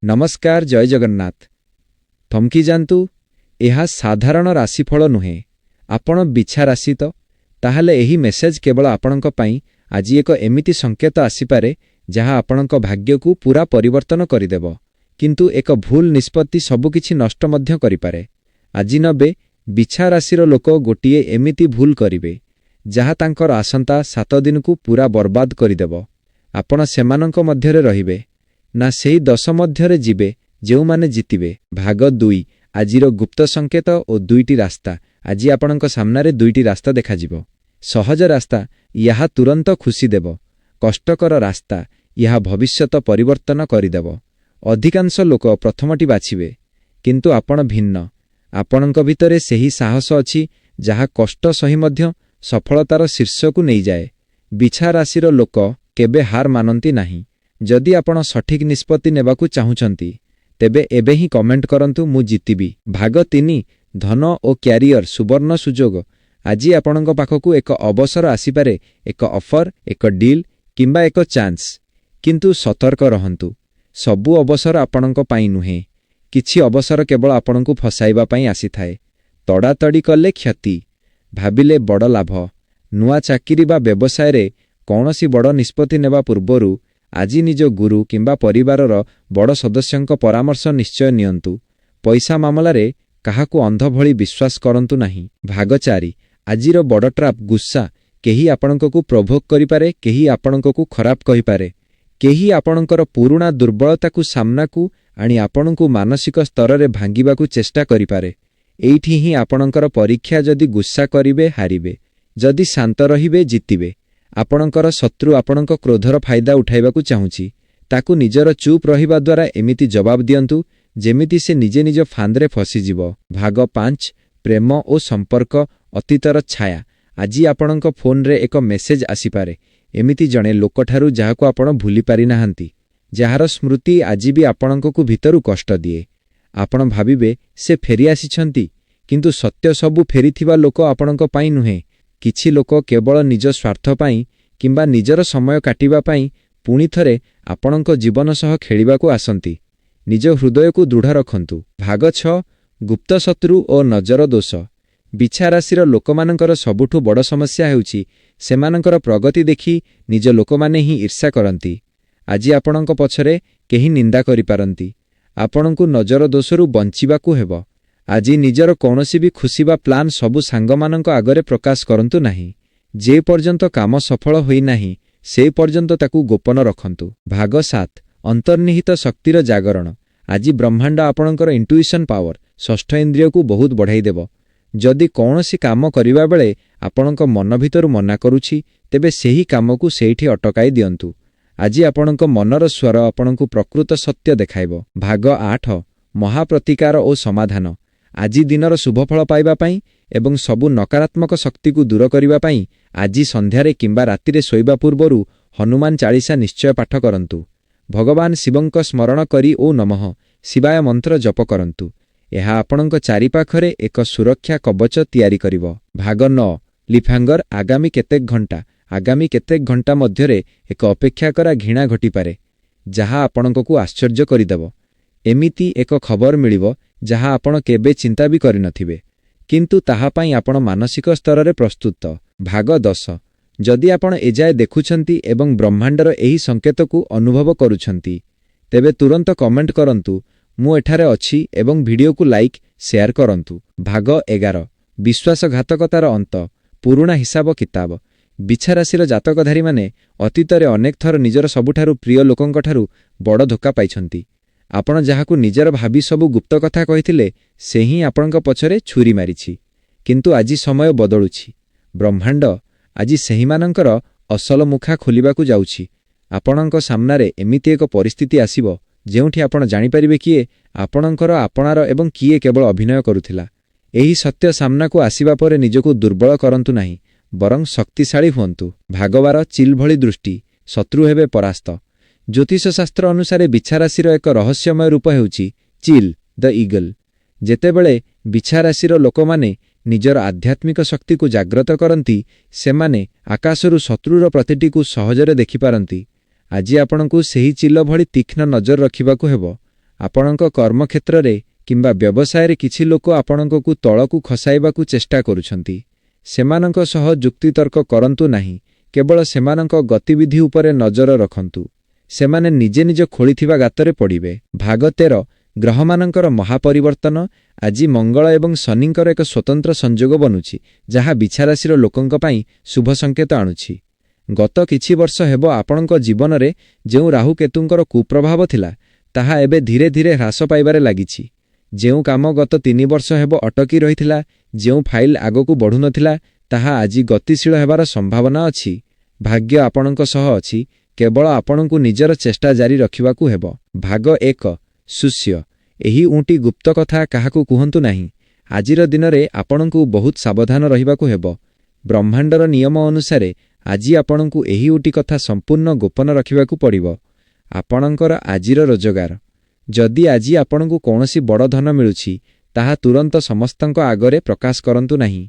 नमस्कार जय जगन्नाथ। थमकी जातु यह साधारण राशिफल नुहे आपण बिछा राशि तो ताहले एही मेसेज केवल आपणक पई आज एक एमिति संकेत आसीपारे जहाँ आपणक भाग्य को पूरा परिवर्तन करदेव किंतु एक भूल निष्पत्ति सबुकिछि नष्ट मध्य करिपारे। आज नबे बिछा राशिर लोक गोटिए एमिति भूल करिवे जहाँ तांकर आसंता 7 दिन को पूरा बर्बाद करदेव। आपण सेमानंक मध्यरे रहिबे ना सेही 10 मध्यरे जिबे जेउ माने जितिबे। भाग 2 आजिर गुप्त संकेत और 2टी रास्ता। आज आपणक सामनारे 2टी रास्ता देखाजिबो। सहज रास्ता यह तुरंत खुशी देव, कष्टकर रास्ता यह भविष्यत परिवर्तन करदेव। अधिकांश लोक प्रथमटी बाछिबे किंतु आपण भिन्न। आपणक भितरे सेही साहस अछि जहाँ कष्ट सही मध्य सफलतार शीर्ष को नहीं जाए। बिछा राशिर लोक केबे हार मानती नहीं। जदि आपण सठिक निष्पत्ति नेबाकू चाहुचंती तेबे एबे ही कमेंट करंतु मु जितिबी। भाग 3 धन और क्यारियर सुवर्ण सुजोग। आज आपणक पाखकू एक अवसर आसीपारे, एक ऑफर, एक डील किंबा एक चांस। किंतु सतर्क रहंतु, सबु अवसर आपणक पाई नुहे। किछि अवसर केवल आपणकू फसाइबा पाई आसीथाए। तड़ातड़ी कले क्षति, भाबिले बड़ लाभ। नुआ चाकिरी बा व्यवसाय रे कौनसी बड़ निष्पत्ति नेबा पूर्वरु आज निज गुरु किंबा परिवारर बड़ सदस्यंक परामर्श निश्चय नियंतु। पैसा मामलारे काहाकू अंध भली विश्वास करंतु नाही। भाग 4 आजिर बड़ ट्राप गुस्सा। केही आपणकू प्रोभोक करिपारे, केही आपणकू खराब कहिपारे, केही आपणकर पुरुणा दुर्बलताकू सामनाकू आनी आपणकू मानसिक स्तर रे भांगिबाकू चेष्टा करिपारे। एइठी ही आपणकर परीक्षा। जदि गुस्सा करिवे हारिबे, जदि शांत रहिबे जितिबे। आपणकर शत्रु आपणक क्रोधर फायदा उठाइबाकू चाहुची, ताकू निजर चुप रहिबा द्वारा एमिति जवाब दियंतु जेमिति से निजे निज फांदरे फसीजिबो। भाग 5 प्रेम और संपर्क अतीतर छाया। आज आपणक फोन रे एक मेसेज आसीपारे एमिति जणे लोकठारु जाहाकू आपण भूली पारि नाहांती, जहार स्मृति आज भी आपणकू भितरु कष्ट दिए। आपण भाबिबे से फेरी आसीछंती किंतु सत्य सबु फेरीथिबा लोक आपणक पाई नुहे। किछि लोक केवल निज स्वार्थ पाई किंबा निजर समय काटिबा पाई पुणी थरे आपणक जीवन सह खेलिबाकू आसंती। निज हृदय को दृढ़ रखंतु। भाग 6 गुप्त शत्रु और नजर दोष। बिछा राशिर लोकमानंकर सबुठु बड़ समस्या हेउची सेमानंकर प्रगति देखि निज लोकमाने ही ईर्ष्या करंती। आज आपणक पछरे केही निंदा करि पारंती। आपणकू नजर दोषरु बंचिबाकू हेबो। आज निजर कौनसी भी खुशी बा प्लान सबु सांगमानंक आगरे प्रकाश करंतु नाही। जे पर्यंत काम सफल होई नाही से पर्यंत ताकू गोपन रखंतु। भाग 7 अंतर्निहित शक्तिर जागरण। आज ब्रह्मांड आपणकर इंट्यूशन पावर षष्ठ इंद्रिय को बहुत बढ़ाई देव। जदि कौनसी काम करिबा बेले आपणक मन भितरु मना करूछि तेबे सेही काम को सेठी अटकाई दियंतु। आज आपणक मनर स्वर आपणकू प्रकृत सत्य देखाइबो। भाग 8 महाप्रतिकार और समाधान। आज दिनर शुभफल पाइबा पाई एवं सबु नकारात्मक शक्ति को दूर करिबा पाई आज संध्यारे किंबा रातिरे सोइबा पूर्वरु हनुमान चालीसा निश्चय पाठ करंतु। भगवान शिवंक स्मरण करी ओ नमः शिवाय मंत्र जप करंतु। यह आपणक चारिपाखरे एक सुरक्षा कवच तैयारी करिवो। भाग 9 लिफांगर। आगामी केतेक घंटा मध्यरे एक अपेक्षा करा घृणा घटी पारे जहाँ आपणकू आश्चर्य करिदेव। एमिति एक खबर मिलिवो जहाँ आपण केबे चिंता भी करिनथिबे किंतु ताहा पाई आपण मानसिक स्तर रे प्रस्तुत। भाग 10 जदि आपण एजाए देखुछंती एवं ब्रह्मांडर एही संकेत को अनुभव करूछंती तेबे तुरंत कमेंट करंतु मु एठारे अछि एवं वीडियो को लाइक शेयर करंतु। भाग 11 विश्वासघातकतार अंत। पुरुणा हिसाब किताब। बिछा राशिर जातकधारी माने अतीतरे अनेक थर निजर सबुठारु प्रिय लोकंकठारु बड़ धोका पाइछंती। आपण जहाकू निजर भाबी सबु गुप्त कथा कहिथिले से ही आपणक पछरे छुरी मारिछि किंतु आज समय बदलुछि। ब्रह्मांड आज सेहिमानंकर असल मुखा खोलिबाकू जाउछि। आपणक सामनारे एमिति एक परिस्थिति आसीबो जेउठी आपण जानि परिबे किए आपणकर आपणार एवं किए केवल अभिनय करुथिला। एही सत्य सामना को आसीबा परे निजको दुर्बल करंतु नाही बरं शक्तिशाली हुअन्तु। भाग 12 चिल भली दृष्टि। शत्रु हेबे परास्त। ज्योतिष शास्त्र अनुसारे बिछा राशिर एक रहस्यमय रूप हेउछि चिल द ईगल। जेतेबेले बिछा राशिर लोकमाने निजर आध्यात्मिक शक्ति को जाग्रत करंती सेमाने आकाशरु शत्रुर प्रतिटिकू सहजरे देखिपारंती। आज आपणकू सेही चिल भली तीक्ष्ण नजर रखिबाकू हेबो। ଆପଣଙ୍କ କର୍ମକ୍ଷେତ୍ରରେ କିମ୍ବା ବ୍ୟବସାୟରେ କିଛି ଲୋକ ଆପଣଙ୍କୁ ତଳକୁ ଖସାଇବାକୁ ଚେଷ୍ଟା କରୁଛନ୍ତି। ସେମାନଙ୍କ ସହ ଯୁକ୍ତିତର୍କ କରନ୍ତୁ ନାହିଁ, କେବଳ ସେମାନଙ୍କ ଗତିବିଧି ଉପରେ ନଜର ରଖନ୍ତୁ। ସେମାନେ ନିଜେ ନିଜ ଖୋଳିଥିବା ଗାତରେ ପଡ଼ିବେ। ଭାଗ 13 ଗ୍ରହମାନଙ୍କର ମହାପରିବର୍ତ୍ତନ। ଆଜି ମଙ୍ଗଳ ଏବଂ ଶନିଙ୍କର ଏକ ସ୍ୱତନ୍ତ୍ର ସଂଯୋଗ ବନୁଛି, ଯାହା ବିଛାରାଶିର ଲୋକଙ୍କ ପାଇଁ ଶୁଭ ସଂକେତ ଆଣୁଛି। ଗତ କିଛି ବର୍ଷ ହେବ ଆପଣଙ୍କ ଜୀବନରେ ଯେଉଁ ରାହୁକେତୁଙ୍କର କୁପ୍ରଭାବ ଥିଲା, ତାହା ଏବେ ଧୀରେ ଧୀରେ ହ୍ରାସ ପାଇବାରେ ଲାଗିଛି। ଯେଉଁ କାମ ଗତ 3 ବର୍ଷ ହେବ ଅଟକି ରହିଥିଲା, ଯେଉଁ ଫାଇଲ ଆଗକୁ ବଢ଼ୁନଥିଲା, ତାହା ଆଜି ଗତିଶୀଳ ହେବାର ସମ୍ଭାବନା ଅଛି। ଭାଗ୍ୟ ଆପଣଙ୍କ ସହ ଅଛି, କେବଳ ଆପଣଙ୍କୁ ନିଜର ଚେଷ୍ଟା ଜାରି ରଖିବାକୁ ହେବ। ଭାଗ 1 ସୁସ୍ୟ। ଏହି ଉଁଟି ଗୁପ୍ତ କଥା କାହାକୁ କୁହନ୍ତୁ ନାହିଁ। ଆଜିର ଦିନରେ ଆପଣଙ୍କୁ ବହୁତ ସାବଧାନ ରହିବାକୁ ହେବ। ବ୍ରହ୍ମାଣ୍ଡର ନିୟମ ଅନୁସାରେ ଆଜି ଆପଣଙ୍କୁ ଏହି ଉଟି କଥା ସମ୍ପୂର୍ଣ୍ଣ ଗୋପନ ରଖିବାକୁ ପଡ଼ିବ। ଆପଣଙ୍କର ଆଜିର ରୋଜଗାର। ଯଦି ଆଜି ଆପଣଙ୍କୁ କୌଣସି ବଡ଼ ଧନ ମିଳୁଛି, ତାହା ତୁରନ୍ତ ସମସ୍ତଙ୍କ ଆଗରେ ପ୍ରକାଶ କରନ୍ତୁ ନାହିଁ।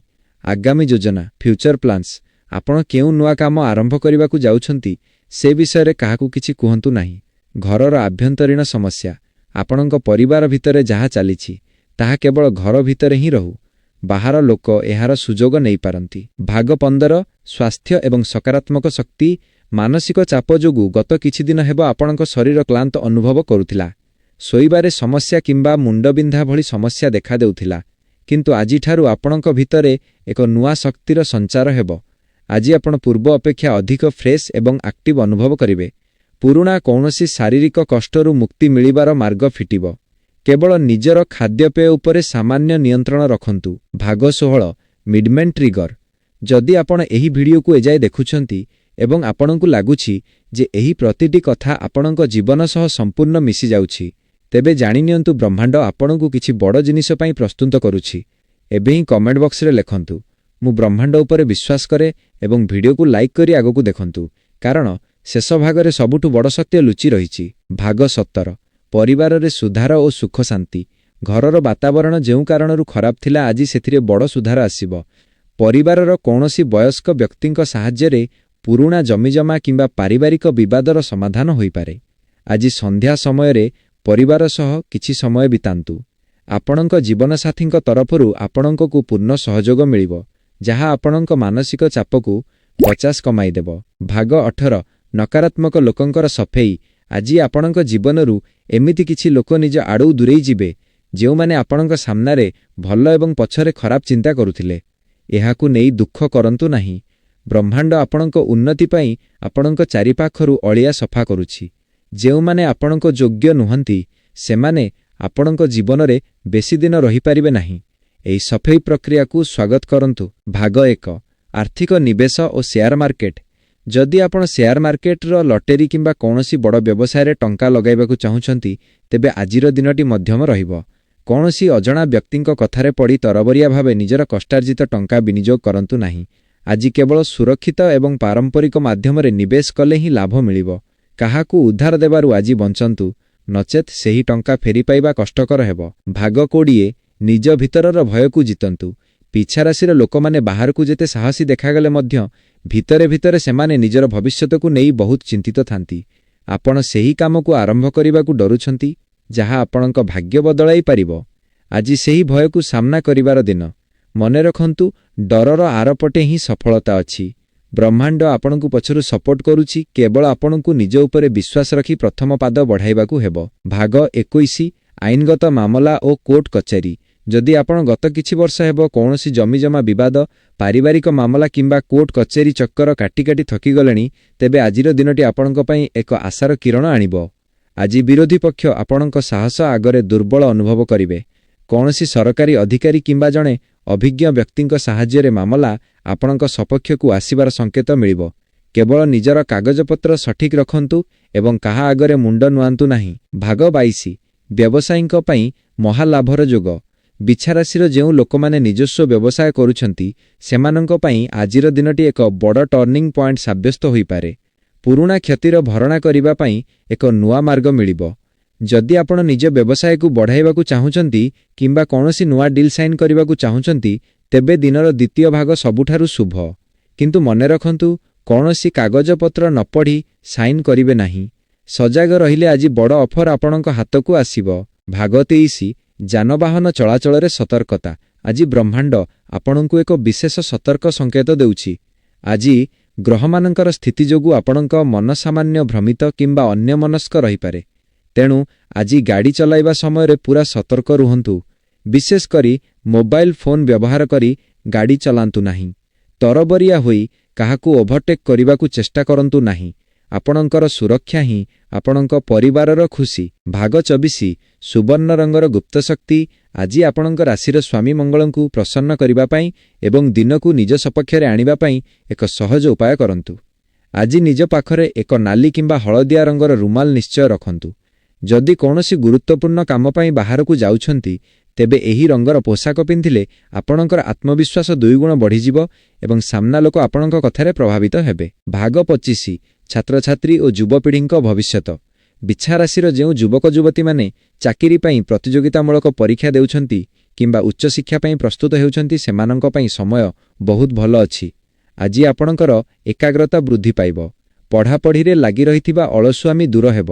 ଆଗାମୀ ଯୋଜନା ଫ୍ୟୁଚର ପ୍ଲାନ୍ସ। ଆପଣ କେଉଁ ନୂଆ କାମ ଆରମ୍ଭ କରିବାକୁ ଯାଉଛନ୍ତି, ସେ ବିଷୟରେ କାହାକୁ କିଛି କୁହନ୍ତୁ ନାହିଁ। ଘରର ଆଭ୍ୟନ୍ତରୀଣ ସମସ୍ୟା। ଆପଣଙ୍କ ପରିବାର ଭିତରେ ଯାହା ଚାଲିଛି, ତାହା କେବଳ ଘର ଭିତରେ ହିଁ ରହୁ। ବାହାର ଲୋକ ଏହାର ସୁଯୋଗ ନେଇପାରନ୍ତି। ଭାଗ 15 ସ୍ୱାସ୍ଥ୍ୟ ଏବଂ ସକାରାତ୍ମକ ଶକ୍ତି। ମାନସିକ ଚାପ ଯୋଗୁଁ ଗତ କିଛି ଦିନ ହେବ ଆପଣଙ୍କ ଶରୀର କ୍ଳାନ୍ତ ଅନୁଭବ କରୁଥିଲା। ଶୋଇବାରେ ସମସ୍ୟା କିମ୍ବା ମୁଣ୍ଡବିନ୍ଧା ଭଳି ସମସ୍ୟା ଦେଖାଦେଉଥିଲା। କିନ୍ତୁ ଆଜିଠାରୁ ଆପଣଙ୍କ ଭିତରେ ଏକ ନୂଆ ଶକ୍ତିର ସଞ୍ଚାର ହେବ। ଆଜି ଆପଣ ପୂର୍ବ ଅପେକ୍ଷା ଅଧିକ ଫ୍ରେଶ୍ ଏବଂ ଆକ୍ଟିଭ୍ ଅନୁଭବ କରିବେ। ପୁରୁଣା କୌଣସି ଶାରୀରିକ କଷ୍ଟରୁ ମୁକ୍ତି ମିଳିବାର ମାର୍ଗ ଫିଟିବ। କେବଳ ନିଜର ଖାଦ୍ୟପେୟ ଉପରେ ସାମାନ୍ୟ ନିୟନ୍ତ୍ରଣ ରଖନ୍ତୁ। ଭାଗ 16 ମିଡମେନ୍ ଟ୍ରିଗର। ଯଦି ଆପଣ ଏହି ଭିଡ଼ିଓକୁ ଏଯାଏ ଦେଖୁଛନ୍ତି ଏବଂ ଆପଣଙ୍କୁ ଲାଗୁଛି ଯେ ଏହି ପ୍ରତିଟି କଥା ଆପଣଙ୍କ ଜୀବନ ସହ ସମ୍ପୂର୍ଣ୍ଣ ମିଶିଯାଉଛି, ତେବେ ଜାଣିନିଅନ୍ତୁ ବ୍ରହ୍ମାଣ୍ଡ ଆପଣଙ୍କୁ କିଛି ବଡ଼ ଜିନିଷ ପାଇଁ ପ୍ରସ୍ତୁତ କରୁଛି। ଏବେ ହିଁ କମେଣ୍ଟ ବକ୍ସରେ ଲେଖନ୍ତୁ, ମୁଁ ବ୍ରହ୍ମାଣ୍ଡ ଉପରେ ବିଶ୍ୱାସ କରେ, ଏବଂ ଭିଡ଼ିଓକୁ ଲାଇକ୍ କରି ଆଗକୁ ଦେଖନ୍ତୁ, କାରଣ ଶେଷ ଭାଗରେ ସବୁଠୁ ବଡ଼ ସତ୍ୟ ଲୁଚି ରହିଛି। ଭାଗ 17 ପରିବାରରେ ସୁଧାର ଓ ସୁଖ ଶାନ୍ତି। ଘରର ବାତାବରଣ ଯେଉଁ କାରଣରୁ ଖରାପ ଥିଲା, ଆଜି ସେଥିରେ ବଡ଼ ସୁଧାର ଆସିବ। ପରିବାରର କୌଣସି ବୟସ୍କ ବ୍ୟକ୍ତିଙ୍କ ସାହାଯ୍ୟରେ ପୁରୁଣା ଜମିଜମା କିମ୍ବା ପାରିବାରିକ ବିବାଦର ସମାଧାନ ହୋଇପାରେ। ଆଜି ସନ୍ଧ୍ୟା ସମୟରେ ପରିବାର ସହ କିଛି ସମୟ ବିତାନ୍ତୁ। ଆପଣଙ୍କ ଜୀବନସାଥୀଙ୍କ ତରଫରୁ ଆପଣଙ୍କୁ ପୂର୍ଣ୍ଣ ସହଯୋଗ ମିଳିବ, ଯାହା ଆପଣଙ୍କ ମାନସିକ ଚାପକୁ 50 କମାଇଦେବ। ଭାଗ 18 ନକାରାତ୍ମକ ଲୋକଙ୍କର ସଫେଇ। ଆଜି ଆପଣଙ୍କ ଜୀବନରୁ ଏମିତି କିଛି ଲୋକ ନିଜ ଆଡ଼ୁ ଦୂରେଇ ଯିବେ, ଯେଉଁମାନେ ଆପଣଙ୍କ ସାମ୍ନାରେ ଭଲ ଏବଂ ପଛରେ ଖରାପ ଚିନ୍ତା କରୁଥିଲେ। ଏହାକୁ ନେଇ ଦୁଃଖ କରନ୍ତୁ ନାହିଁ। ବ୍ରହ୍ମାଣ୍ଡ ଆପଣଙ୍କ ଉନ୍ନତି ପାଇଁ ଆପଣଙ୍କ ଚାରିପାଖରୁ ଅଳିଆ ସଫା କରୁଛି। ଯେଉଁମାନେ ଆପଣଙ୍କ ଯୋଗ୍ୟ ନୁହନ୍ତି, ସେମାନେ ଆପଣଙ୍କ ଜୀବନରେ ବେଶୀ ଦିନ ରହିପାରିବେ ନାହିଁ। ଏହି ସଫେଇ ପ୍ରକ୍ରିୟାକୁ ସ୍ୱାଗତ କରନ୍ତୁ। ଭାଗ 1 ଆର୍ଥିକ ନିବେଶ ଓ ସେୟାର ମାର୍କେଟ। ଯଦି ଆପଣ ସେୟାର ମାର୍କେଟର ଲଟେରୀ କିମ୍ବା କୌଣସି ବଡ଼ ବ୍ୟବସାୟରେ ଟଙ୍କା ଲଗାଇବାକୁ ଚାହୁଁଛନ୍ତି, ତେବେ ଆଜିର ଦିନଟି ମଧ୍ୟମ ରହିବ। କୌଣସି ଅଜଣା ବ୍ୟକ୍ତିଙ୍କ କଥାରେ ପଡ଼ି ତରବରିଆ ଭାବେ ନିଜର କଷ୍ଟାର୍ଜିତ ଟଙ୍କା ବିନିଯୋଗ କରନ୍ତୁ ନାହିଁ। ଆଜି କେବଳ ସୁରକ୍ଷିତ ଏବଂ ପାରମ୍ପରିକ ମାଧ୍ୟମରେ ନିବେଶ କଲେ ହିଁ ଲାଭ ମିଳିବ। କାହାକୁ ଉଦ୍ଧାର ଦେବାରୁ ଆଜି ବଞ୍ଚନ୍ତୁ, ନଚେତ୍ ସେହି ଟଙ୍କା ଫେରିପାଇବା କଷ୍ଟକର ହେବ। ଭାଗ 20 ନିଜ ଭିତରର ଭୟକୁ ଜିତନ୍ତୁ। ପିଛାରାଶିର ଲୋକମାନେ ବାହାରକୁ ଯେତେ ସାହସୀ ଦେଖାଗଲେ ମଧ୍ୟ ଭିତରେ ଭିତରେ ସେମାନେ ନିଜର ଭବିଷ୍ୟତକୁ ନେଇ ବହୁତ ଚିନ୍ତିତ ଥାନ୍ତି। ଆପଣ ସେହି କାମକୁ ଆରମ୍ଭ କରିବାକୁ ଡରୁଛନ୍ତି, ଯାହା ଆପଣଙ୍କ ଭାଗ୍ୟ ବଦଳାଇ ପାରିବ। ଆଜି ସେହି ଭୟକୁ ସାମ୍ନା କରିବାର ଦିନ। ମନେ ରଖନ୍ତୁ, ଡରର ଆରପଟେ ହିଁ ସଫଳତା ଅଛି। ବ୍ରହ୍ମାଣ୍ଡ ଆପଣଙ୍କୁ ପଛରୁ ସପୋର୍ଟ କରୁଛି, କେବଳ ଆପଣଙ୍କୁ ନିଜ ଉପରେ ବିଶ୍ୱାସ ରଖି ପ୍ରଥମ ପାଦ ବଢ଼ାଇବାକୁ ହେବ। ଭାଗ 21 ଆଇନଗତ ମାମଲା ଓ କୋର୍ଟ କଚେରୀ। ଯଦି ଆପଣ ଗତ କିଛି ବର୍ଷ ହେବ କୌଣସି ଜମିଜମା ବିବାଦ, ପାରିବାରିକ ମାମଲା କିମ୍ବା କୋର୍ଟ କଚେରୀ ଚକ୍କର କାଟି କାଟି ଥକିଗଲେଣି, ତେବେ ଆଜିର ଦିନଟି ଆପଣଙ୍କ ପାଇଁ ଏକ ଆଶାର କିରଣ ଆଣିବ। ଆଜି ବିରୋଧୀ ପକ୍ଷ ଆପଣଙ୍କ ସାହସ ଆଗରେ ଦୁର୍ବଳ ଅନୁଭବ କରିବେ। କୌଣସି ସରକାରୀ ଅଧିକାରୀ କିମ୍ବା ଜଣେ ଅଭିଜ୍ଞ ବ୍ୟକ୍ତିଙ୍କ ସାହାଯ୍ୟରେ ମାମଲା ଆପଣଙ୍କ ସପକ୍ଷକୁ ଆସିବାର ସଂକେତ ମିଳିବ। କେବଳ ନିଜର କାଗଜପତ୍ର ସଠିକ୍ ରଖନ୍ତୁ ଏବଂ କାହା ଆଗରେ ମୁଣ୍ଡ ନୁଆନ୍ତୁ ନାହିଁ। ଭାଗ 22 ବ୍ୟବସାୟୀଙ୍କ ପାଇଁ ମହାଲାଭର ଯୋଗ। ବିଛାରାଶିର ଯେଉଁ ଲୋକମାନେ ନିଜସ୍ୱ ବ୍ୟବସାୟ କରୁଛନ୍ତି, ସେମାନଙ୍କ ପାଇଁ ଆଜିର ଦିନଟି ଏକ ବଡ଼ ଟର୍ଣ୍ଣିଂ ପଏଣ୍ଟ ସାବ୍ୟସ୍ତ ହୋଇପାରେ। ପୁରୁଣା କ୍ଷତିର ଭରଣା କରିବା ପାଇଁ ଏକ ନୂଆ ମାର୍ଗ ମିଳିବ। ଯଦି ଆପଣ ନିଜ ବ୍ୟବସାୟକୁ ବଢ଼ାଇବାକୁ ଚାହୁଁଛନ୍ତି କିମ୍ବା କୌଣସି ନୂଆ ଡିଲ୍ ସାଇନ୍ କରିବାକୁ ଚାହୁଁଛନ୍ତି, ତେବେ ଦିନର ଦ୍ୱିତୀୟ ଭାଗ ସବୁଠାରୁ ଶୁଭ। କିନ୍ତୁ ମନେ ରଖନ୍ତୁ, କୌଣସି କାଗଜପତ୍ର ନ ପଢ଼ି ସାଇନ୍ କରିବେ ନାହିଁ। ସଜାଗ ରହିଲେ ଆଜି ବଡ଼ ଅଫର ଆପଣଙ୍କ ହାତକୁ ଆସିବ। ଭାଗ 23 ଯାନବାହନ ଚଳାଚଳରେ ସତର୍କତା। ଆଜି ବ୍ରହ୍ମାଣ୍ଡ ଆପଣଙ୍କୁ ଏକ ବିଶେଷ ସତର୍କ ସଂକେତ ଦେଉଛି। ଆଜି ଗ୍ରହମାନଙ୍କର ସ୍ଥିତି ଯୋଗୁଁ ଆପଣଙ୍କ ମନ ସାମାନ୍ୟ ଭ୍ରମିତ କିମ୍ବା ଅନ୍ୟମନସ୍କ ରହିପାରେ। ତେଣୁ ଆଜି ଗାଡ଼ି ଚଲାଇବା ସମୟରେ ପୂରା ସତର୍କ ରୁହନ୍ତୁ। ବିଶେଷ କରି ମୋବାଇଲ ଫୋନ୍ ବ୍ୟବହାର କରି ଗାଡ଼ି ଚଲାନ୍ତୁ ନାହିଁ। ତରବରିଆ ହୋଇ କାହାକୁ ଓଭରଟେକ୍ କରିବାକୁ ଚେଷ୍ଟା କରନ୍ତୁ ନାହିଁ। ଆପଣଙ୍କର ସୁରକ୍ଷା ହିଁ ଆପଣଙ୍କ ପରିବାରର ଖୁସି। ଭାଗ 24 ସୁବର୍ଣ୍ଣ ରଙ୍ଗର ଗୁପ୍ତଶକ୍ତି। ଆଜି ଆପଣଙ୍କ ରାଶିର ସ୍ୱାମୀ ମଙ୍ଗଳଙ୍କୁ ପ୍ରସନ୍ନ କରିବା ପାଇଁ ଏବଂ ଦିନକୁ ନିଜ ସପକ୍ଷରେ ଆଣିବା ପାଇଁ ଏକ ସହଜ ଉପାୟ କରନ୍ତୁ। ଆଜି ନିଜ ପାଖରେ ଏକ ନାଲି କିମ୍ବା ହଳଦିଆ ରଙ୍ଗର ରୁମାଲ ନିଶ୍ଚୟ ରଖନ୍ତୁ। ଯଦି କୌଣସି ଗୁରୁତ୍ୱପୂର୍ଣ୍ଣ କାମ ପାଇଁ ବାହାରକୁ ଯାଉଛନ୍ତି, ତେବେ ଏହି ରଙ୍ଗର ପୋଷାକ ପିନ୍ଧିଲେ ଆପଣଙ୍କର ଆତ୍ମବିଶ୍ୱାସ 2 ଗୁଣ ବଢ଼ିଯିବ ଏବଂ ସାମ୍ନା ଲୋକ ଆପଣଙ୍କ କଥାରେ ପ୍ରଭାବିତ ହେବେ। ଭାଗ 25 ଛାତ୍ରଛାତ୍ରୀ ଓ ଯୁବପିଢ଼ିଙ୍କ ଭବିଷ୍ୟତ। ବିଛା ରାଶିର ଯେଉଁ ଯୁବକ ଯୁବତୀମାନେ ଚାକିରି ପାଇଁ ପ୍ରତିଯୋଗିତାମୂଳକ ପରୀକ୍ଷା ଦେଉଛନ୍ତି କିମ୍ବା ଉଚ୍ଚଶିକ୍ଷା ପାଇଁ ପ୍ରସ୍ତୁତ ହେଉଛନ୍ତି, ସେମାନଙ୍କ ପାଇଁ ସମୟ ବହୁତ ଭଲ ଅଛି। ଆଜି ଆପଣଙ୍କର ଏକାଗ୍ରତା ବୃଦ୍ଧି ପାଇବ। ପଢ଼ାପଢ଼ିରେ ଲାଗି ରହିଥିବା ଅଳସୁଆମୀ ଦୂର ହେବ।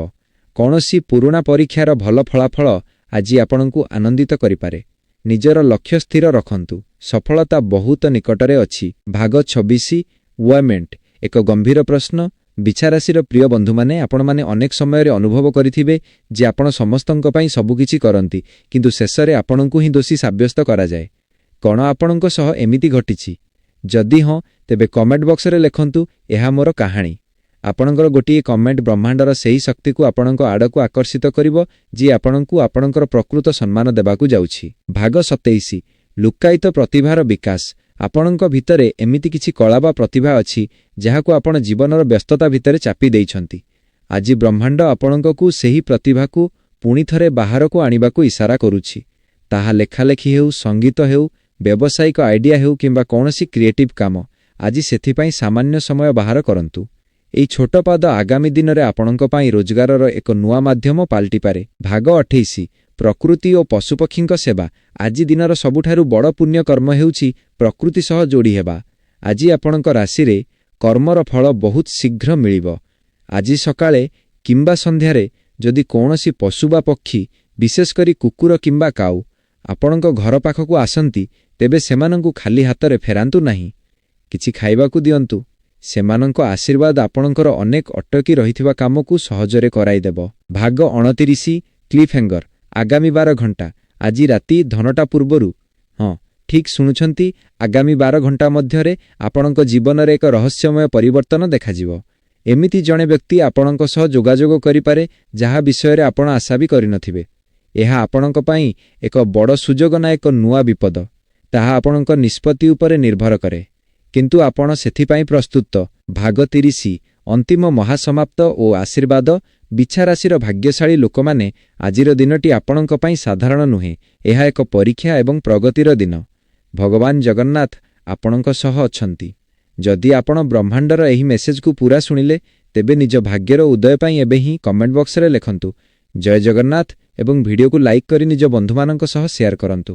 କୌଣସି ପୁରୁଣା ପରୀକ୍ଷାର ଭଲ ଫଳାଫଳ ଆଜି ଆପଣଙ୍କୁ ଆନନ୍ଦିତ କରିପାରେ। ନିଜର ଲକ୍ଷ୍ୟ ସ୍ଥିର ରଖନ୍ତୁ। ସଫଳତା ବହୁତ ନିକଟରେ ଅଛି। ଭାଗ 26 ୱିମେଣ୍ଟ। ଏକ ଗମ୍ଭୀର ପ୍ରଶ୍ନ। ବିଛା ରାଶିର ପ୍ରିୟ ବନ୍ଧୁମାନେ, ଆପଣମାନେ ଅନେକ ସମୟରେ ଅନୁଭବ କରିଥିବେ ଯେ ଆପଣ ସମସ୍ତଙ୍କ ପାଇଁ ସବୁକିଛି କରନ୍ତି, କିନ୍ତୁ ଶେଷରେ ଆପଣଙ୍କୁ ହିଁ ଦୋଷୀ ସାବ୍ୟସ୍ତ କରାଯାଏ। କ'ଣ ଆପଣଙ୍କ ସହ ଏମିତି ଘଟିଛି? ଯଦି ହଁ, ତେବେ କମେଣ୍ଟ ବକ୍ସରେ ଲେଖନ୍ତୁ, ଏହା ମୋର କାହାଣୀ। ଆପଣଙ୍କର ଗୋଟିଏ କମେଣ୍ଟ ବ୍ରହ୍ମାଣ୍ଡର ସେହି ଶକ୍ତିକୁ ଆପଣଙ୍କ ଆଡ଼କୁ ଆକର୍ଷିତ କରିବ ଯିଏ ଆପଣଙ୍କୁ ଆପଣଙ୍କର ପ୍ରକୃତ ସମ୍ମାନ ଦେବାକୁ ଯାଉଛି। ଭାଗ 27 ଲୁକ୍କାୟିତ ପ୍ରତିଭାର ବିକାଶ। ଆପଣଙ୍କ ଭିତରେ ଏମିତି କିଛି କଳା ବା ପ୍ରତିଭା ଅଛି ଯାହାକୁ ଆପଣ ଜୀବନର ବ୍ୟସ୍ତତା ଭିତରେ ଚାପି ଦେଇଛନ୍ତି। ଆଜି ବ୍ରହ୍ମାଣ୍ଡ ଆପଣଙ୍କୁ ସେହି ପ୍ରତିଭାକୁ ପୁଣି ଥରେ ବାହାରକୁ ଆଣିବାକୁ ଇସାରା କରୁଛି। ତାହା ଲେଖାଲେଖି ହେଉ, ସଙ୍ଗୀତ ହେଉ, ବ୍ୟବସାୟିକ ଆଇଡିଆ ହେଉ କିମ୍ବା କୌଣସି କ୍ରିଏଟିଭ୍ କାମ। ଆଜି ସେଥିପାଇଁ ସାମାନ୍ୟ ସମୟ ବାହାର କରନ୍ତୁ। ଏହି ଛୋଟ ପାଦ ଆଗାମୀ ଦିନରେ ଆପଣଙ୍କ ପାଇଁ ରୋଜଗାରର ଏକ ନୂଆ ମାଧ୍ୟମ ପାଲଟିପାରେ। ଭାଗ 28 ପ୍ରକୃତି ଓ ପଶୁପକ୍ଷୀଙ୍କ ସେବା। ଆଜି ଦିନର ସବୁଠାରୁ ବଡ଼ ପୁଣ୍ୟ କର୍ମ ହେଉଛି ପ୍ରକୃତି ସହ ଯୋଡ଼ି ହେବା। ଆଜି ଆପଣଙ୍କ ରାଶିରେ କର୍ମର ଫଳ ବହୁତ ଶୀଘ୍ର ମିଳିବ। ଆଜି ସକାଳେ କିମ୍ବା ସନ୍ଧ୍ୟାରେ ଯଦି କୌଣସି ପଶୁ ବା ପକ୍ଷୀ, ବିଶେଷ କରି କୁକୁର କିମ୍ବା କାଉ, ଆପଣଙ୍କ ଘର ପାଖକୁ ଆସନ୍ତି, ତେବେ ସେମାନଙ୍କୁ ଖାଲି ହାତରେ ଫେରାନ୍ତୁ ନାହିଁ। କିଛି ଖାଇବାକୁ ଦିଅନ୍ତୁ। ସେମାନଙ୍କ ଆଶୀର୍ବାଦ ଆପଣଙ୍କର ଅନେକ ଅଟକି ରହିଥିବା କାମକୁ ସହଜରେ କରାଇଦେବ। ଭାଗ 29 କ୍ଲିଫ୍ହ୍ୟାଙ୍ଗର। ଆଗାମୀ 12 ଘଣ୍ଟା। ଆଜି ରାତି 9ଟା ପୂର୍ବରୁ, ହଁ ଠିକ୍ ଶୁଣୁଛନ୍ତି, ଆଗାମୀ 12 ଘଣ୍ଟା ମଧ୍ୟରେ ଆପଣଙ୍କ ଜୀବନରେ ଏକ ରହସ୍ୟମୟ ପରିବର୍ତ୍ତନ ଦେଖାଯିବ। ଏମିତି ଜଣେ ବ୍ୟକ୍ତି ଆପଣଙ୍କ ସହ ଯୋଗାଯୋଗ କରିପାରେ ଯାହା ବିଷୟରେ ଆପଣ ଆଶା ବି କରିନଥିବେ। ଏହା ଆପଣଙ୍କ ପାଇଁ ଏକ ବଡ଼ ସୁଯୋଗ ନା ଏକ ନୂଆ ବିପଦ, ତାହା ଆପଣଙ୍କ ନିଷ୍ପତ୍ତି ଉପରେ ନିର୍ଭର କରେ। କିନ୍ତୁ ଆପଣ ସେଥିପାଇଁ ପ୍ରସ୍ତୁତ। ଭାଗ 30 ଅନ୍ତିମ ମହାସମାପ୍ତ ଓ ଆଶୀର୍ବାଦ। ବିଛା ରାଶିର ଭାଗ୍ୟଶାଳୀ ଲୋକମାନେ, ଆଜିର ଦିନଟି ଆପଣଙ୍କ ପାଇଁ ସାଧାରଣ ନୁହେଁ। ଏହା ଏକ ପରୀକ୍ଷା ଏବଂ ପ୍ରଗତିର ଦିନ। ଭଗବାନ ଜଗନ୍ନାଥ ଆପଣଙ୍କ ସହ ଅଛନ୍ତି। ଯଦି ଆପଣ ବ୍ରହ୍ମାଣ୍ଡର ଏହି ମେସେଜକୁ ପୂରା ଶୁଣିଲେ, ତେବେ ନିଜ ଭାଗ୍ୟର ଉଦୟ ପାଇଁ ଏବେ ହିଁ କମେଣ୍ଟ ବକ୍ସରେ ଲେଖନ୍ତୁ ଜୟ ଜଗନ୍ନାଥ ଏବଂ ଭିଡ଼ିଓକୁ ଲାଇକ୍ କରି ନିଜ ବନ୍ଧୁମାନଙ୍କ ସହ ସେୟାର କରନ୍ତୁ।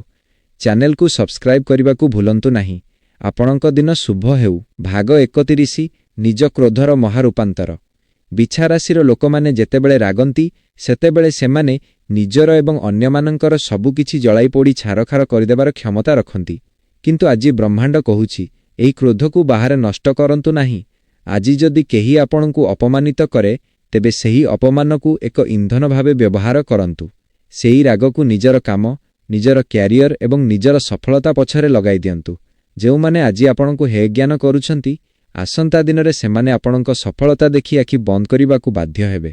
ଚ୍ୟାନେଲକୁ ସବସ୍କ୍ରାଇବ୍ କରିବାକୁ ଭୁଲନ୍ତୁ ନାହିଁ। ଆପଣଙ୍କ ଦିନ ଶୁଭ ହେଉ। ଭାଗ 31 ନିଜ କ୍ରୋଧର ମହାରୂପାନ୍ତର। ବିଛା ରାଶିର ଲୋକମାନେ ଯେତେବେଳେ ରାଗନ୍ତି, ସେତେବେଳେ ସେମାନେ ନିଜର ଏବଂ ଅନ୍ୟମାନଙ୍କର ସବୁକିଛି ଜଳାଇ ପୋଡ଼ି ଛାରଖାର କରିଦେବାର କ୍ଷମତା ରଖନ୍ତି। କିନ୍ତୁ ଆଜି ବ୍ରହ୍ମାଣ୍ଡ କହୁଛି, ଏହି କ୍ରୋଧକୁ ବାହାରେ ନଷ୍ଟ କରନ୍ତୁ ନାହିଁ। ଆଜି ଯଦି କେହି ଆପଣଙ୍କୁ ଅପମାନିତ କରେ, ତେବେ ସେହି ଅପମାନକୁ ଏକ ଇନ୍ଧନ ଭାବେ ବ୍ୟବହାର କରନ୍ତୁ। ସେହି ରାଗକୁ ନିଜର କାମ, ନିଜର କ୍ୟାରିୟର ଏବଂ ନିଜର ସଫଳତା ପଛରେ ଲଗାଇ ଦିଅନ୍ତୁ। ଯେଉଁମାନେ ଆଜି ଆପଣଙ୍କୁ ହେୟଜ୍ଞାନ କରୁଛନ୍ତି, ଆସନ୍ତା ଦିନରେ ସେମାନେ ଆପଣଙ୍କ ସଫଳତା ଦେଖି ଆଖି ବନ୍ଦ କରିବାକୁ ବାଧ୍ୟ ହେବେ।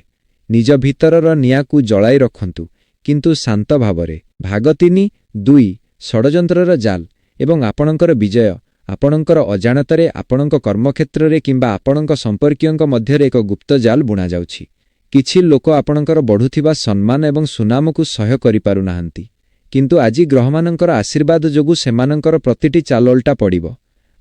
ନିଜ ଭିତରର ନିଆଁକୁ ଜଳାଇ ରଖନ୍ତୁ, କିନ୍ତୁ ଶାନ୍ତ ଭାବରେ। ଭାଗ 3 ଷଡ଼ଯନ୍ତ୍ରର ଜାଲ ଏବଂ ଆପଣଙ୍କର ବିଜୟ। ଆପଣଙ୍କର ଅଜାଣତରେ ଆପଣଙ୍କ କର୍ମକ୍ଷେତ୍ରରେ କିମ୍ବା ଆପଣଙ୍କ ସମ୍ପର୍କୀୟଙ୍କ ମଧ୍ୟରେ ଏକ ଗୁପ୍ତ ଜାଲ ବୁଣାଯାଉଛି। କିଛି ଲୋକ ଆପଣଙ୍କର ବଢ଼ୁଥିବା ସମ୍ମାନ ଏବଂ ସୁନାମକୁ ସହ୍ୟ କରିପାରୁନାହାନ୍ତି। କିନ୍ତୁ ଆଜି ଗ୍ରହମାନଙ୍କର ଆଶୀର୍ବାଦ ଯୋଗୁଁ ସେମାନଙ୍କର ପ୍ରତିଟି ଚାଲ ଓଲଟା ପଡ଼ିବ।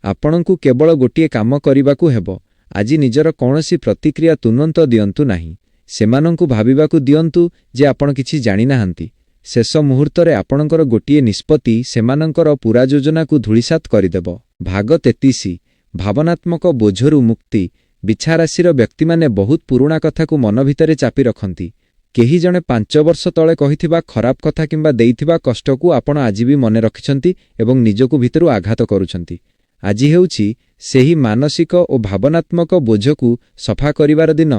ଆପଣଙ୍କୁ କେବଳ ଗୋଟିଏ କାମ କରିବାକୁ ହେବ। ଆଜି ନିଜର କୌଣସି ପ୍ରତିକ୍ରିୟା ତୁରନ୍ତ ଦିଅନ୍ତୁ ନାହିଁ। ସେମାନଙ୍କୁ ଭାବିବାକୁ ଦିଅନ୍ତୁ ଯେ ଆପଣ କିଛି ଜାଣିନାହାନ୍ତି। ଶେଷ ମୁହୂର୍ତ୍ତରେ ଆପଣଙ୍କର ଗୋଟିଏ ନିଷ୍ପତ୍ତି ସେମାନଙ୍କର ପୂରା ଯୋଜନାକୁ ଧୂଳିସାତ୍ କରିଦେବ। ଭାଗ 33 ଭାବନାତ୍ମକ ବୋଝରୁ ମୁକ୍ତି। ବିଛା ରାଶିର ବ୍ୟକ୍ତିମାନେ ବହୁତ ପୁରୁଣା କଥାକୁ ମନ ଭିତରେ ଚାପି ରଖନ୍ତି। କେହି ଜଣେ 5 ବର୍ଷ ତଳେ କହିଥିବା ଖରାପ କଥା କିମ୍ବା ଦେଇଥିବା କଷ୍ଟକୁ ଆପଣ ଆଜି ବି ମନେ ରଖିଛନ୍ତି ଏବଂ ନିଜକୁ ଭିତରୁ ଆଘାତ କରୁଛନ୍ତି। ଆଜି ହେଉଛି ସେହି ମାନସିକ ଓ ଭାବନାତ୍ମକ ବୋଝକୁ ସଫା କରିବାର ଦିନ।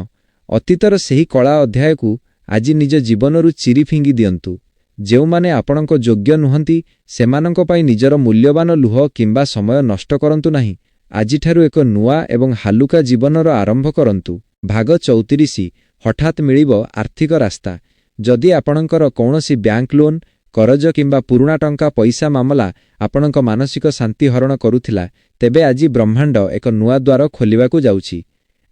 ଅତୀତର ସେହି କଳା ଅଧ୍ୟାୟକୁ ଆଜି ନିଜ ଜୀବନରୁ ଚିରି ଫିଙ୍ଗି ଦିଅନ୍ତୁ। ଯେଉଁମାନେ ଆପଣଙ୍କ ଯୋଗ୍ୟ ନୁହନ୍ତି ସେମାନଙ୍କ ପାଇଁ ନିଜର ମୂଲ୍ୟବାନ ଲୁହ କିମ୍ବା ସମୟ ନଷ୍ଟ କରନ୍ତୁ ନାହିଁ। ଆଜିଠାରୁ ଏକ ନୂଆ ଏବଂ ହାଲୁକା ଜୀବନର ଆରମ୍ଭ କରନ୍ତୁ। ଭାଗ 34 ହଠାତ୍ ମିଳିବ ଆର୍ଥିକ ରାସ୍ତା। ଯଦି ଆପଣଙ୍କର କୌଣସି ବ୍ୟାଙ୍କ ଲୋନ୍, କରଜ କିମ୍ବା ପୁରୁଣା ଟଙ୍କା ପଇସା ମାମଲା ଆପଣଙ୍କ ମାନସିକ ଶାନ୍ତି ହରଣ କରୁଥିଲା, ତେବେ ଆଜି ବ୍ରହ୍ମାଣ୍ଡ ଏକ ନୂଆ ଦ୍ୱାର ଖୋଲିବାକୁ ଯାଉଛି।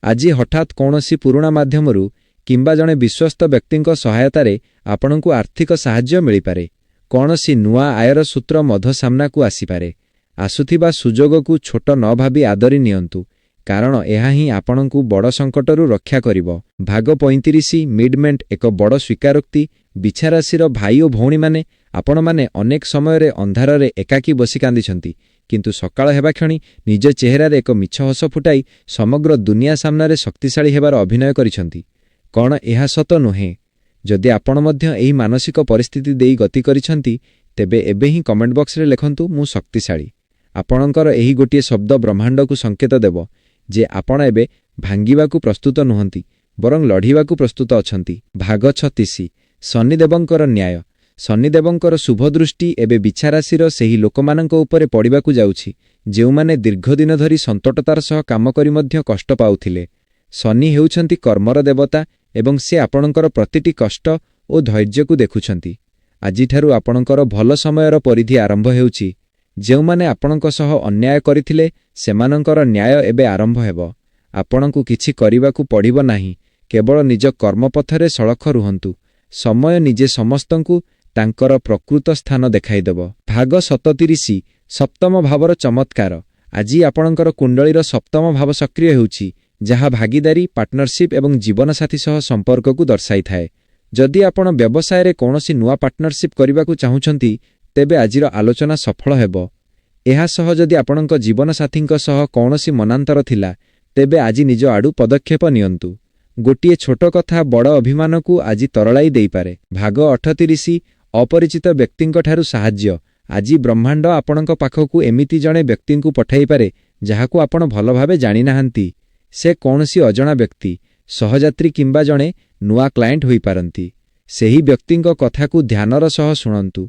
ଆଜି ହଠାତ୍ କୌଣସି ପୁରୁଣା ମାଧ୍ୟମରୁ କିମ୍ବା ଜଣେ ବିଶ୍ୱସ୍ତ ବ୍ୟକ୍ତିଙ୍କ ସହାୟତାରେ ଆପଣଙ୍କୁ ଆର୍ଥିକ ସାହାଯ୍ୟ ମିଳିପାରେ। କୌଣସି ନୂଆ ଆୟର ସୂତ୍ର ମଧ୍ୟ ସାମ୍ନାକୁ ଆସିପାରେ। ଆସୁଥିବା ସୁଯୋଗକୁ ଛୋଟ ନ ଭାବି ଆଦରି ନିଅନ୍ତୁ, କାରଣ ଏହା ହିଁ ଆପଣଙ୍କୁ ବଡ଼ ସଙ୍କଟରୁ ରକ୍ଷା କରିବ। ଭାଗ 35 ମିଡମେଣ୍ଟ ଏକ ବଡ଼ ସ୍ୱୀକାରୋକ୍ତି। ବିଛା ରାଶିର ଭାଇ ଓ ଭଉଣୀମାନେ, ଆପଣମାନେ ଅନେକ ସମୟରେ ଅନ୍ଧାରରେ ଏକାକୀ ବସି କାନ୍ଦିଛନ୍ତି, କିନ୍ତୁ ସକାଳ ହେବା କ୍ଷଣି ନିଜ ଚେହେରାରେ ଏକ ମିଛ ହସ ଫୁଟାଇ ସମଗ୍ର ଦୁନିଆ ସାମ୍ନାରେ ଶକ୍ତିଶାଳୀ ହେବାର ଅଭିନୟ କରିଛନ୍ତି। କ'ଣ ଏହା ସତ ନୁହେଁ? ଯଦି ଆପଣ ମଧ୍ୟ ଏହି ମାନସିକ ପରିସ୍ଥିତି ଦେଇ ଗତି କରିଛନ୍ତି, ତେବେ ଏବେ ହିଁ କମେଣ୍ଟ ବକ୍ସରେ ଲେଖନ୍ତୁ, ମୁଁ ଶକ୍ତିଶାଳୀ। ଆପଣଙ୍କର ଏହି ଗୋଟିଏ ଶବ୍ଦ ବ୍ରହ୍ମାଣ୍ଡକୁ ସଂକେତ ଦେବ ଯେ ଆପଣ ଏବେ ଭାଙ୍ଗିବାକୁ ପ୍ରସ୍ତୁତ ନୁହନ୍ତି, ବରଂ ଲଢ଼ିବାକୁ ପ୍ରସ୍ତୁତ ଅଛନ୍ତି। ଭାଗ 36 ଶନିଦେବଙ୍କର ନ୍ୟାୟ। ଶନିଦେବଙ୍କର ଶୁଭଦୃଷ୍ଟି ଏବେ ବିଛା ରାଶିର ସେହି ଲୋକମାନଙ୍କ ଉପରେ ପଡ଼ିବାକୁ ଯାଉଛି ଯେଉଁମାନେ ଦୀର୍ଘଦିନ ଧରି ସନ୍ତୋଷତାର ସହ କାମ କରି ମଧ୍ୟ କଷ୍ଟ ପାଉଥିଲେ। ଶନି ହେଉଛନ୍ତି କର୍ମର ଦେବତା ଏବଂ ସେ ଆପଣଙ୍କର ପ୍ରତିଟି କଷ୍ଟ ଓ ଧୈର୍ଯ୍ୟକୁ ଦେଖୁଛନ୍ତି। ଆଜିଠାରୁ ଆପଣଙ୍କର ଭଲ ସମୟର ପରିଧି ଆରମ୍ଭ ହେଉଛି। ଯେଉଁମାନେ ଆପଣଙ୍କ ସହ ଅନ୍ୟାୟ କରିଥିଲେ ସେମାନଙ୍କର ନ୍ୟାୟ ଏବେ ଆରମ୍ଭ ହେବ। ଆପଣଙ୍କୁ କିଛି କରିବାକୁ ପଡ଼ିବ ନାହିଁ, କେବଳ ନିଜ କର୍ମପଥରେ ସଳଖ ରୁହନ୍ତୁ। ସମୟ ନିଜେ ସମସ୍ତଙ୍କୁ ତାଙ୍କର ପ୍ରକୃତ ସ୍ଥାନ ଦେଖାଇଦେବ। ଭାଗ 37 ସପ୍ତମ ଭାବର ଚମତ୍କାର। ଆଜି ଆପଣଙ୍କର କୁଣ୍ଡଳୀର ସପ୍ତମ ଭାବ ସକ୍ରିୟ ହେଉଛି, ଯାହା ଭାଗିଦାରୀ, ପାର୍ଟନରସିପ୍ ଏବଂ ଜୀବନସାଥୀ ସହ ସମ୍ପର୍କକୁ ଦର୍ଶାଇଥାଏ। ଯଦି ଆପଣ ବ୍ୟବସାୟରେ କୌଣସି ନୂଆ ପାର୍ଟନରସିପ୍ କରିବାକୁ ଚାହୁଁଛନ୍ତି, ତେବେ ଆଜିର ଆଲୋଚନା ସଫଳ ହେବ। ଏହା ସହ ଯଦି ଆପଣଙ୍କ ଜୀବନସାଥୀଙ୍କ ସହ କୌଣସି ମନାନ୍ତର ଥିଲା, ତେବେ ଆଜି ନିଜ ଆଡ଼ୁ ପଦକ୍ଷେପ ନିଅନ୍ତୁ। ଗୋଟିଏ ଛୋଟ କଥା ବଡ଼ ଅଭିମାନକୁ ଆଜି ତରଳାଇ ଦେଇପାରେ। ଭାଗ 38 ଅପରିଚିତ ବ୍ୟକ୍ତିଙ୍କଠାରୁ ସାହାଯ୍ୟ। ଆଜି ବ୍ରହ୍ମାଣ୍ଡ ଆପଣଙ୍କ ପାଖକୁ ଏମିତି ଜଣେ ବ୍ୟକ୍ତିଙ୍କୁ ପଠାଇପାରେ ଯାହାକୁ ଆପଣ ଭଲ ଭାବେ ଜାଣିନାହାନ୍ତି। ସେ କୌଣସି ଅଜଣା ବ୍ୟକ୍ତି, ସହଯାତ୍ରୀ କିମ୍ବା ଜଣେ ନୂଆ କ୍ଲାଏଣ୍ଟ ହୋଇପାରନ୍ତି। ସେହି ବ୍ୟକ୍ତିଙ୍କ କଥାକୁ ଧ୍ୟାନର ସହ ଶୁଣନ୍ତୁ,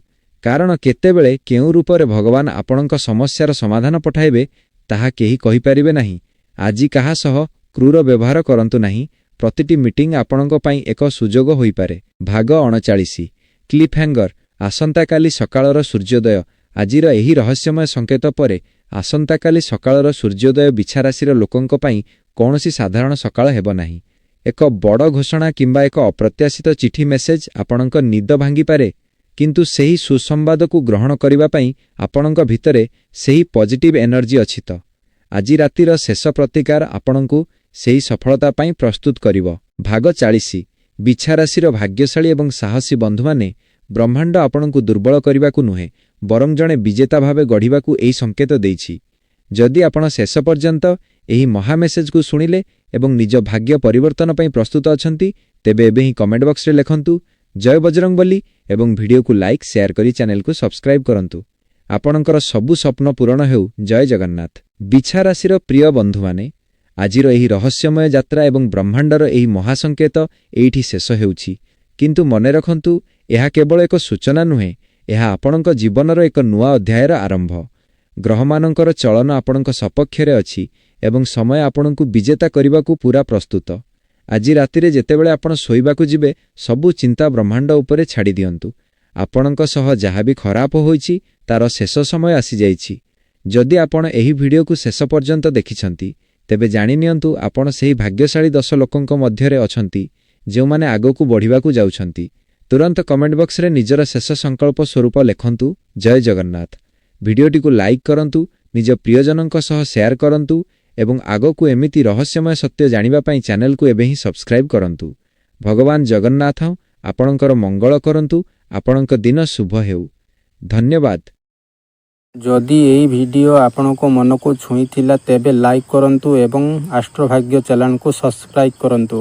କାରଣ କେତେବେଳେ କେଉଁ ରୂପରେ ଭଗବାନ ଆପଣଙ୍କ ସମସ୍ୟାର ସମାଧାନ ପଠାଇବେ ତାହା କେହି କହିପାରିବେ ନାହିଁ। ଆଜି କାହା ସହ କ୍ରୂର ବ୍ୟବହାର କରନ୍ତୁ ନାହିଁ। ପ୍ରତିଟି ମିଟିଂ ଆପଣଙ୍କ ପାଇଁ ଏକ ସୁଯୋଗ ହୋଇପାରେ। ଭାଗ 39 କ୍ଲିଫ୍ହ୍ୟାଙ୍ଗର। ଆସନ୍ତାକାଲି ସକାଳର ସୂର୍ଯ୍ୟୋଦୟ। ଆଜିର ଏହି ରହସ୍ୟମୟ ସଂକେତ ପରେ ଆସନ୍ତାକାଲି ସକାଳର ସୂର୍ଯ୍ୟୋଦୟ ବିଛା ରାଶିର ଲୋକଙ୍କ ପାଇଁ କୌଣସି ସାଧାରଣ ସକାଳ ହେବ ନାହିଁ। ଏକ ବଡ଼ ଘୋଷଣା କିମ୍ବା ଏକ ଅପ୍ରତ୍ୟାଶିତ ଚିଠି ମେସେଜ ଆପଣଙ୍କ ନିଦ ଭାଙ୍ଗିପାରେ, କିନ୍ତୁ ସେହି ସୁସମ୍ବାଦକୁ ଗ୍ରହଣ କରିବା ପାଇଁ ଆପଣଙ୍କ ଭିତରେ ସେହି ପଜିଟିଭ୍ ଏନର୍ଜି ଅଛି ତ? ଆଜି ରାତିର ଶେଷ ପ୍ରତିକାର ଆପଣଙ୍କୁ ସେହି ସଫଳତା ପାଇଁ ପ୍ରସ୍ତୁତ କରିବ। ଭାଗ 40 ବିଛା ରାଶିର ଭାଗ୍ୟଶାଳୀ ଏବଂ ସାହସୀ ବନ୍ଧୁମାନେ, ବ୍ରହ୍ମାଣ୍ଡ ଆପଣଙ୍କୁ ଦୁର୍ବଳ କରିବାକୁ ନୁହେଁ, ବରଂ ଜଣେ ବିଜେତା ଭାବେ ଗଢ଼ିବାକୁ ଏହି ସଂକେତ ଦେଇଛି। ଯଦି ଆପଣ ଶେଷ ପର୍ଯ୍ୟନ୍ତ ଏହି ମହାମେସେଜକୁ ଶୁଣିଲେ ଏବଂ ନିଜ ଭାଗ୍ୟ ପରିବର୍ତ୍ତନ ପାଇଁ ପ୍ରସ୍ତୁତ ଅଛନ୍ତି, ତେବେ ଏବେ ହିଁ କମେଣ୍ଟ ବକ୍ସରେ ଲେଖନ୍ତୁ ଜୟ ବଜରଙ୍ଗବଲି ଏବଂ ଭିଡ଼ିଓକୁ ଲାଇକ୍, ସେୟାର କରି ଚ୍ୟାନେଲକୁ ସବସ୍କ୍ରାଇବ୍ କରନ୍ତୁ। ଆପଣଙ୍କର ସବୁ ସ୍ୱପ୍ନ ପୂରଣ ହେଉ। ଜୟ ଜଗନ୍ନାଥ। ବିଛା ରାଶିର ପ୍ରିୟ ବନ୍ଧୁମାନେ, ଆଜିର ଏହି ରହସ୍ୟମୟ ଯାତ୍ରା ଏବଂ ବ୍ରହ୍ମାଣ୍ଡର ଏହି ମହାସଂକେତ ଏଇଠି ଶେଷ ହେଉଛି। କିନ୍ତୁ ମନେ ରଖନ୍ତୁ, ଏହା କେବଳ ଏକ ସୂଚନା ନୁହେଁ, ଏହା ଆପଣଙ୍କ ଜୀବନର ଏକ ନୂଆ ଅଧ୍ୟାୟର ଆରମ୍ଭ। ଗ୍ରହମାନଙ୍କର ଚଳନ ଆପଣଙ୍କ ସପକ୍ଷରେ ଅଛି ଏବଂ ସମୟ ଆପଣଙ୍କୁ ବିଜେତା କରିବାକୁ ପୁରା ପ୍ରସ୍ତୁତ। ଆଜି ରାତିରେ ଯେତେବେଳେ ଆପଣ ଶୋଇବାକୁ ଯିବେ, ସବୁ ଚିନ୍ତା ବ୍ରହ୍ମାଣ୍ଡ ଉପରେ ଛାଡ଼ି ଦିଅନ୍ତୁ। ଆପଣଙ୍କ ସହ ଯାହା ବି ଖରାପ ହୋଇଛି ତାର ଶେଷ ସମୟ ଆସିଯାଇଛି। ଯଦି ଆପଣ ଏହି ଭିଡ଼ିଓକୁ ଶେଷ ପର୍ଯ୍ୟନ୍ତ ଦେଖିଛନ୍ତି, ତେବେ ଜାଣିନିଅନ୍ତୁ ଆପଣ ସେହି ଭାଗ୍ୟଶାଳୀ 10 ଲୋକଙ୍କ ମଧ୍ୟରେ ଅଛନ୍ତି ଯେଉଁମାନେ ଆଗକୁ ବଢ଼ିବାକୁ ଯାଉଛନ୍ତି। ତୁରନ୍ତ କମେଣ୍ଟ ବକ୍ସରେ ନିଜର ଶେଷ ସଂକଳ୍ପ ସ୍ୱରୂପ ଲେଖନ୍ତୁ ଜୟ ଜଗନ୍ନାଥ। ଭିଡ଼ିଓଟିକୁ ଲାଇକ୍ କରନ୍ତୁ, ନିଜ ପ୍ରିୟଜନଙ୍କ ସହ ସେୟାର କରନ୍ତୁ ଏବଂ ଆଗକୁ ଏମିତି ରହସ୍ୟମୟ ସତ୍ୟ ଜାଣିବା ପାଇଁ ଚ୍ୟାନେଲକୁ ଏବେ ହିଁ ସବସ୍କ୍ରାଇବ୍ କରନ୍ତୁ। ଭଗବାନ ଜଗନ୍ନାଥ ଆପଣଙ୍କର ମଙ୍ଗଳ କରନ୍ତୁ। ଆପଣଙ୍କ ଦିନ ଶୁଭ ହେଉ। ଧନ୍ୟବାଦ। जदि यही वीडियो आपनको मन को छुईथिला तेबे लाइक करंतु एवं आस्ट्रोभाग्य चैनल को सब्सक्राइब करंतु।